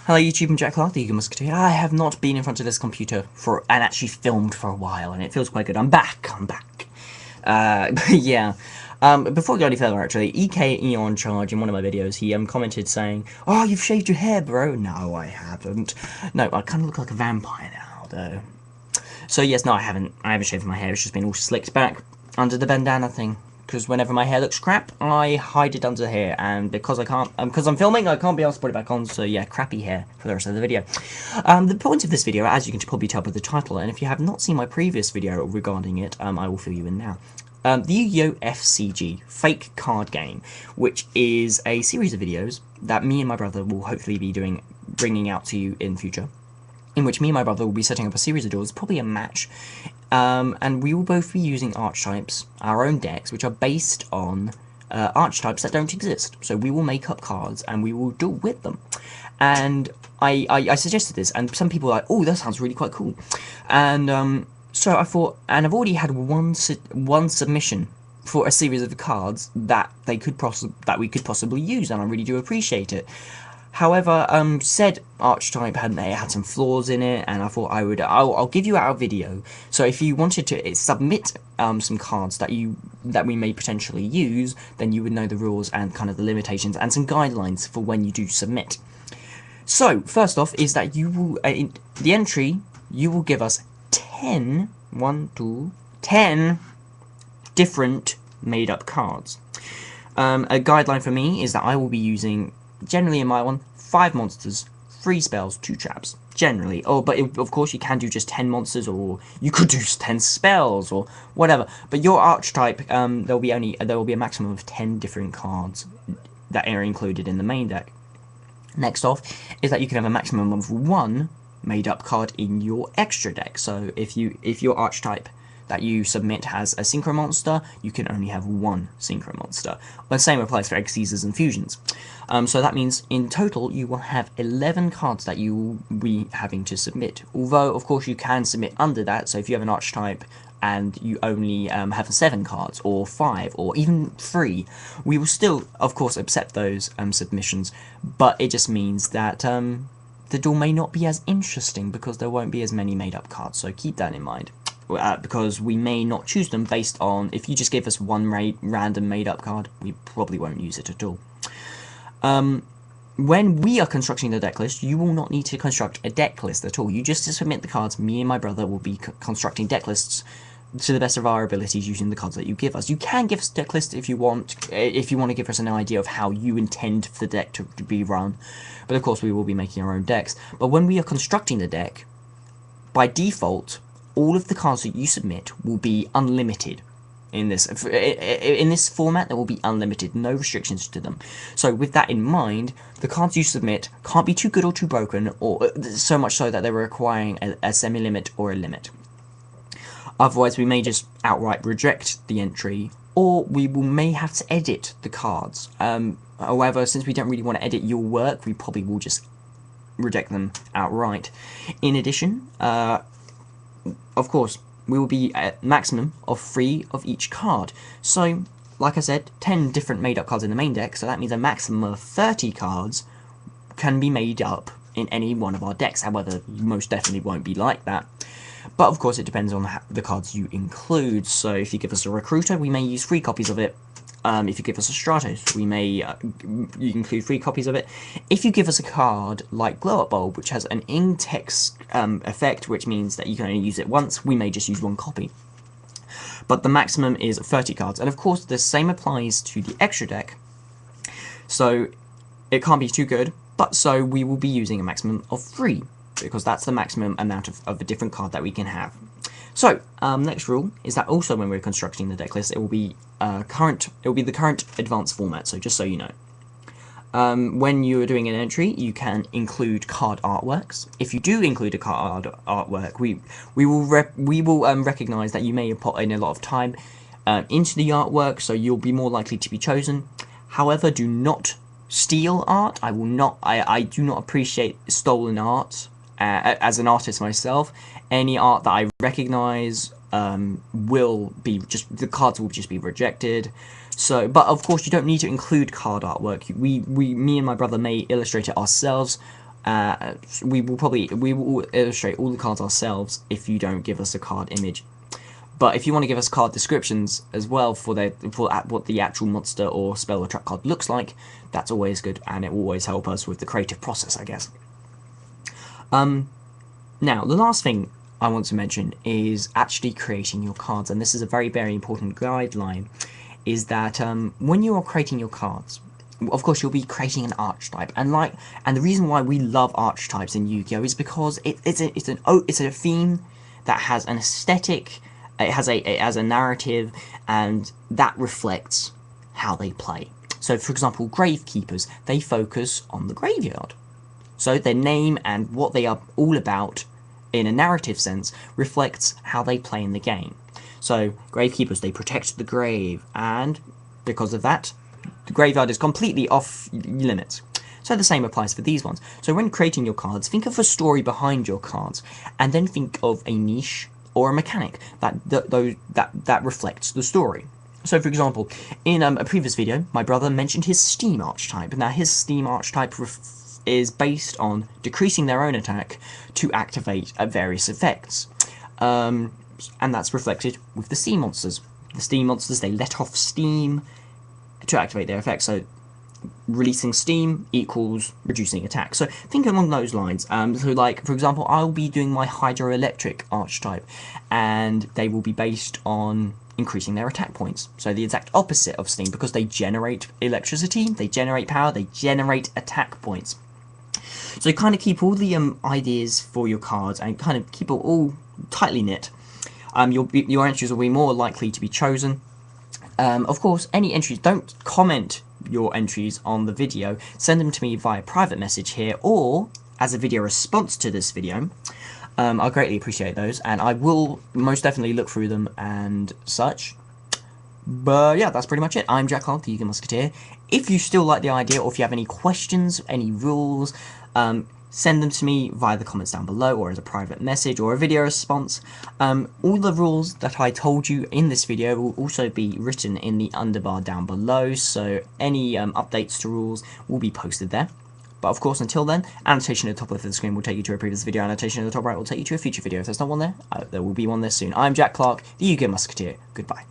Hello YouTube, I'm Jack Clark, the YGOMusketeer. I have not been in front of this computer and actually filmed for a while, and it feels quite good. I'm back. Yeah. Before we go any further, actually, EK Eon Charge in one of my videos, he commented saying, "Oh, you've shaved your hair, bro." No, I haven't. No, I kind of look like a vampire now, though. So yes, no, I haven't. I haven't shaved my hair. It's just been all slicked back under the bandana thing. Because whenever my hair looks crap, I hide it under here, and because I can't, because I'm filming, I can't be asked to put it back on. So yeah, crappy hair for the rest of the video. The point of this video, as you can probably tell by the title, and if you have not seen my previous video regarding it, I will fill you in now. The Yu-Gi-Oh! FCG fake card game, which is a series of videos that me and my brother will hopefully be bringing out to you in future, in which me and my brother will be setting up a series of duels, probably a match, and we will both be using archetypes, our own decks, which are based on archetypes that don't exist. So we will make up cards and we will duel with them. And I suggested this, and some people are like, "Oh, that sounds really quite cool," and so I thought, and I've already had one submission for a series of cards that we could possibly use, and I really do appreciate it. However, said archetype had some flaws in it, and I thought I'll give you our video. So if you wanted to submit some cards that we may potentially use, then you would know the rules and kind of the limitations and some guidelines for when you do submit. So first off is that you will in the entry you will give us 10 different made-up cards. A guideline for me is that I will be using, generally in my one, 5 monsters, 3 spells, 2 traps. Generally. But of course you can do just 10 monsters, or you could do 10 spells, or whatever. But your archetype, there will be a maximum of 10 different cards that are included in the main deck. Next off is that you can have a maximum of 1 made-up card in your extra deck. So if your archetype that you submit has a synchro monster, you can only have 1 synchro monster. The same applies for egg seizers and fusions. So that means in total you will have 11 cards that you will be having to submit. Although of course you can submit under that. So if you have an archetype and you only have 7 cards, or 5, or even 3, we will still of course accept those submissions. But it just means that the duel may not be as interesting because there won't be as many made-up cards. So keep that in mind. Because we may not choose them based on, if you just give us one random made-up card, we probably won't use it at all. When we are constructing the deck list, you will not need to construct a deck list at all. You just submit the cards. Me and my brother will be constructing deck lists to the best of our abilities using the cards that you give us. You can give us a deck list if you want to give us an idea of how you intend for the deck to be run. But of course we will be making our own decks. But when we are constructing the deck, by default, all of the cards that you submit will be unlimited. In this format, there will be unlimited, no restrictions to them. So with that in mind, the cards you submit can't be too good or too broken, or so much so that they're requiring a semi-limit or a limit. Otherwise, we may just outright reject the entry, or we may have to edit the cards. However, since we don't really want to edit your work, we probably will just reject them outright. In addition, of course, we will be at maximum of 3 of each card. So, like I said, 10 different made-up cards in the main deck, so that means a maximum of 30 cards can be made up in any one of our decks. However, most definitely won't be like that. But of course, it depends on the cards you include. So if you give us a Recruiter, we may use 3 copies of it. If you give us a Stratos, we may you include 3 copies of it. If you give us a card like Glow Up Bulb, which has an in-text effect, which means that you can only use it once, we may just use 1 copy. But the maximum is 30 cards, and of course the same applies to the extra deck. So it can't be too good, but so we will be using a maximum of 3, because that's the maximum amount of a different card that we can have. So, next rule is that also when we're constructing the deck list, it will be the current advanced format. So just so you know, when you're doing an entry, you can include card artworks. If you do include a card artwork, we will recognize that you may have put in a lot of time into the artwork, so you'll be more likely to be chosen. However, do not steal art. I do not appreciate stolen art. As an artist myself, any art that I recognize the cards will just be rejected. So, but of course you don't need to include card artwork. Me and my brother may illustrate it ourselves, We will illustrate all the cards ourselves if you don't give us a card image. But if you want to give us card descriptions as well for what the actual monster or spell or trap card looks like, that's always good, and it will always help us with the creative process, I guess. Now, the last thing I want to mention is actually creating your cards, and this is a very, very important guideline, is that when you are creating your cards, of course you'll be creating an archetype, and the reason why we love archetypes in Yu-Gi-Oh is because it's a theme that has an aesthetic. It has a narrative, and that reflects how they play. So, for example, Gravekeepers, they focus on the graveyard. So their name and what they are all about, in a narrative sense, reflects how they play in the game. So, Gravekeepers, they protect the grave, and because of that, the graveyard is completely off limits. So the same applies for these ones. So when creating your cards, think of a story behind your cards, and then think of a niche or a mechanic that reflects the story. So, for example, in a previous video, my brother mentioned his Steam archetype. Now, his Steam archetype is based on decreasing their own attack to activate various effects. And that's reflected with the Steam monsters. The Steam monsters, they let off steam to activate their effects. So, releasing steam equals reducing attack. So think along those lines. So like, for example, I'll be doing my hydroelectric archetype, and they will be based on increasing their attack points. So the exact opposite of steam, because they generate electricity, they generate power, they generate attack points. So kind of keep all the ideas for your cards and kind of keep it all tightly knit. Your entries will be more likely to be chosen. Of course, any entries, don't comment your entries on the video, send them to me via private message here, or as a video response to this video. I greatly appreciate those, and I will most definitely look through them and such. But yeah, that's pretty much it. I'm Jack Clark, the YGOMusketeer. If you still like the idea, or if you have any questions, any rules, send them to me via the comments down below, or as a private message, or a video response. All the rules that I told you in this video will also be written in the underbar down below, so any updates to rules will be posted there. But of course, until then, annotation at the top left of the screen will take you to a previous video, annotation at the top right will take you to a future video. If there's not one there, there will be one there soon. I'm Jack Clark, the YGOMusketeer. Goodbye.